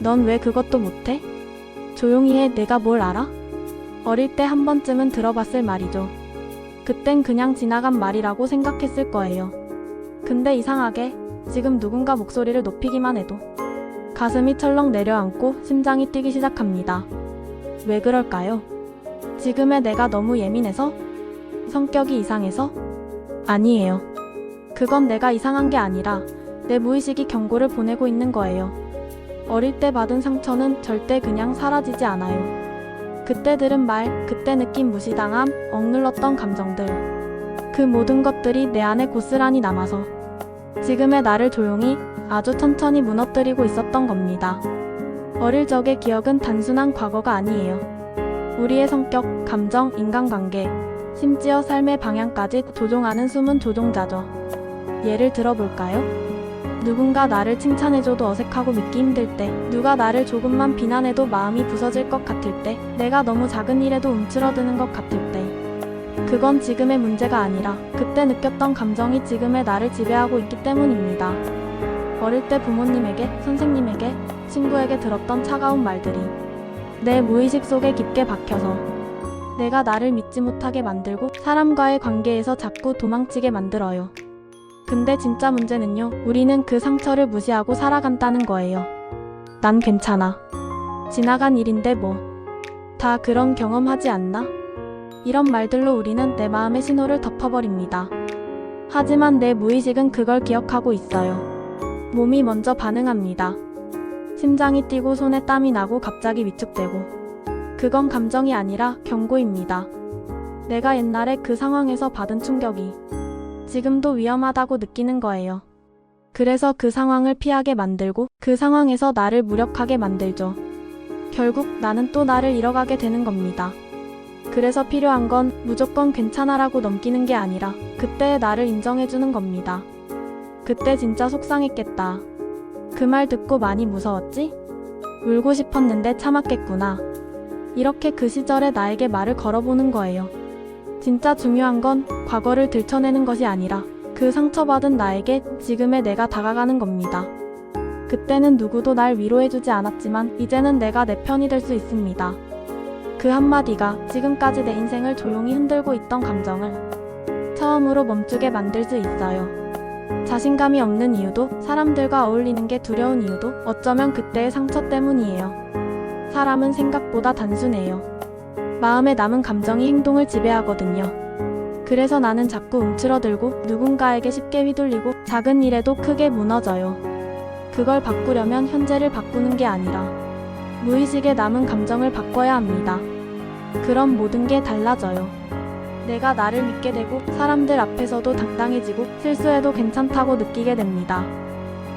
넌 왜 그것도 못해? 조용히 해. 내가 뭘 알아? 어릴 때 한 번쯤은 들어봤을 말이죠. 그땐 그냥 지나간 말이라고 생각했을 거예요. 근데 이상하게 지금 누군가 목소리를 높이기만 해도 가슴이 철렁 내려앉고 심장이 뛰기 시작합니다. 왜 그럴까요? 지금의 내가 너무 예민해서? 성격이 이상해서? 아니에요. 그건 내가 이상한 게 아니라 내 무의식이 경고를 보내고 있는 거예요. 어릴 때 받은 상처는 절대 그냥 사라지지 않아요. 그때 들은 말, 그때 느낀 무시당함, 억눌렀던 감정들. 그 모든 것들이 내 안에 고스란히 남아서 지금의 나를 조용히 아주 천천히 무너뜨리고 있었던 겁니다. 어릴 적의 기억은 단순한 과거가 아니에요. 우리의 성격, 감정, 인간관계, 심지어 삶의 방향까지 조종하는 숨은 조종자죠. 예를 들어볼까요? 누군가 나를 칭찬해줘도 어색하고 믿기 힘들 때, 누가 나를 조금만 비난해도 마음이 부서질 것 같을 때, 내가 너무 작은 일에도 움츠러드는 것 같을 때, 그건 지금의 문제가 아니라 그때 느꼈던 감정이 지금의 나를 지배하고 있기 때문입니다. 어릴 때 부모님에게, 선생님에게, 친구에게 들었던 차가운 말들이 내 무의식 속에 깊게 박혀서 내가 나를 믿지 못하게 만들고 사람과의 관계에서 자꾸 도망치게 만들어요. 근데 진짜 문제는요, 우리는 그 상처를 무시하고 살아간다는 거예요. 난 괜찮아. 지나간 일인데 뭐. 다 그런 경험하지 않나? 이런 말들로 우리는 내 마음의 신호를 덮어버립니다. 하지만 내 무의식은 그걸 기억하고 있어요. 몸이 먼저 반응합니다. 심장이 뛰고 손에 땀이 나고 갑자기 위축되고. 그건 감정이 아니라 경고입니다. 내가 옛날에 그 상황에서 받은 충격이 지금도 위험하다고 느끼는 거예요. 그래서 그 상황을 피하게 만들고 그 상황에서 나를 무력하게 만들죠. 결국 나는 또 나를 잃어가게 되는 겁니다. 그래서 필요한 건 무조건 괜찮아라고 넘기는 게 아니라 그때의 나를 인정해주는 겁니다. 그때 진짜 속상했겠다. 그 말 듣고 많이 무서웠지? 울고 싶었는데 참았겠구나. 이렇게 그 시절의 나에게 말을 걸어보는 거예요. 진짜 중요한 건 과거를 들춰내는 것이 아니라 그 상처받은 나에게 지금의 내가 다가가는 겁니다. 그때는 누구도 날 위로해주지 않았지만 이제는 내가 내 편이 될 수 있습니다. 그 한마디가 지금까지 내 인생을 조용히 흔들고 있던 감정을 처음으로 멈추게 만들 수 있어요. 자신감이 없는 이유도, 사람들과 어울리는 게 두려운 이유도 어쩌면 그때의 상처 때문이에요. 사람은 생각보다 단순해요. 마음에 남은 감정이 행동을 지배하거든요. 그래서 나는 자꾸 움츠러들고 누군가에게 쉽게 휘둘리고 작은 일에도 크게 무너져요. 그걸 바꾸려면 현재를 바꾸는 게 아니라 무의식에 남은 감정을 바꿔야 합니다. 그럼 모든 게 달라져요. 내가 나를 믿게 되고 사람들 앞에서도 당당해지고 실수해도 괜찮다고 느끼게 됩니다.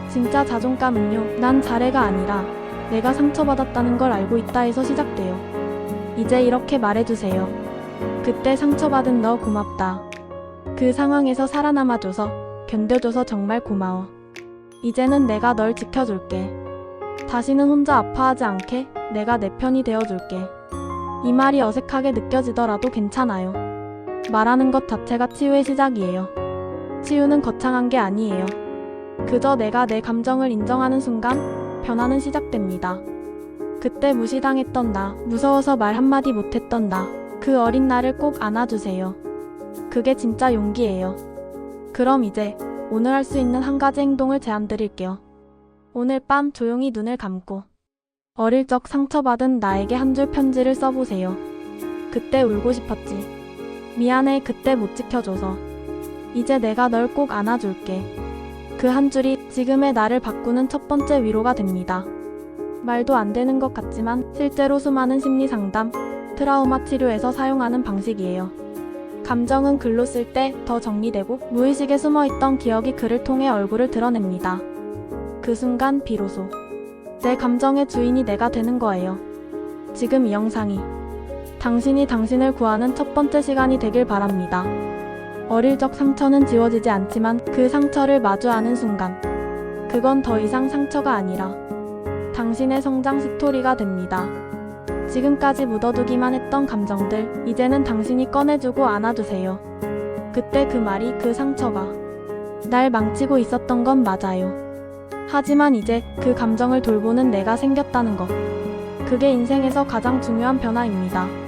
진짜 자존감은요, 난 잘해가 아니라 내가 상처받았다는 걸 알고 있다에서 시작돼요. 이제 이렇게 말해주세요. 그때 상처받은 너 고맙다. 그 상황에서 살아남아줘서, 견뎌줘서 정말 고마워. 이제는 내가 널 지켜줄게. 다시는 혼자 아파하지 않게 내가 내 편이 되어줄게. 이 말이 어색하게 느껴지더라도 괜찮아요. 말하는 것 자체가 치유의 시작이에요. 치유는 거창한 게 아니에요. 그저 내가 내 감정을 인정하는 순간 변화는 시작됩니다. 그때 무시당했던 나, 무서워서 말 한마디 못했던 나, 그 어린 나를 꼭 안아주세요. 그게 진짜 용기예요. 그럼 이제 오늘 할 수 있는 한 가지 행동을 제안드릴게요. 오늘 밤 조용히 눈을 감고 어릴 적 상처받은 나에게 한 줄 편지를 써보세요. 그때 울고 싶었지. 미안해, 그때 못 지켜줘서. 이제 내가 널 꼭 안아줄게. 그 한 줄이 지금의 나를 바꾸는 첫 번째 위로가 됩니다. 말도 안 되는 것 같지만 실제로 수많은 심리 상담, 트라우마 치료에서 사용하는 방식이에요. 감정은 글로 쓸 때 더 정리되고 무의식에 숨어있던 기억이 글을 통해 얼굴을 드러냅니다. 그 순간 비로소 내 감정의 주인이 내가 되는 거예요. 지금 이 영상이 당신이 당신을 구하는 첫 번째 시간이 되길 바랍니다. 어릴 적 상처는 지워지지 않지만 그 상처를 마주하는 순간 그건 더 이상 상처가 아니라 당신의 성장 스토리가 됩니다. 지금까지 묻어두기만 했던 감정들, 이제는 당신이 꺼내주고 안아주세요. 그때 그 말이, 그 상처가 날 망치고 있었던 건 맞아요. 하지만 이제 그 감정을 돌보는 내가 생겼다는 것. 그게 인생에서 가장 중요한 변화입니다.